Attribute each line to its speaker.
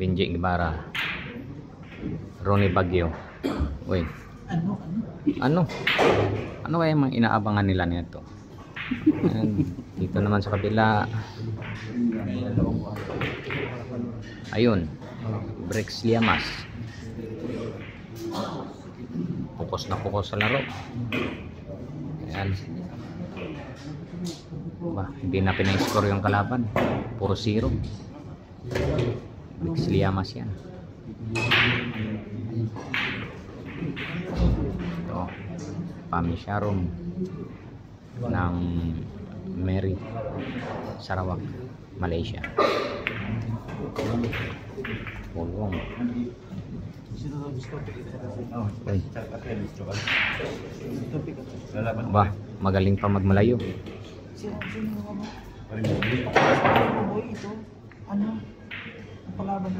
Speaker 1: Benji Guevara, Ronnie Baguio. Uy. Ano kaya mga inaabangan nila nito? Dito naman sa kabila, ayun, Brex Liamas, pukos na pukos sa laro. Ayan. Hindi na pinay-score yung kalaban, puro 0. Brex Liamas yan. Ito, Pami Sharon ng Mary, Sarawak, Malaysia. Pulong. Ba, magaling pa magmalayo.
Speaker 2: Ano? Palaban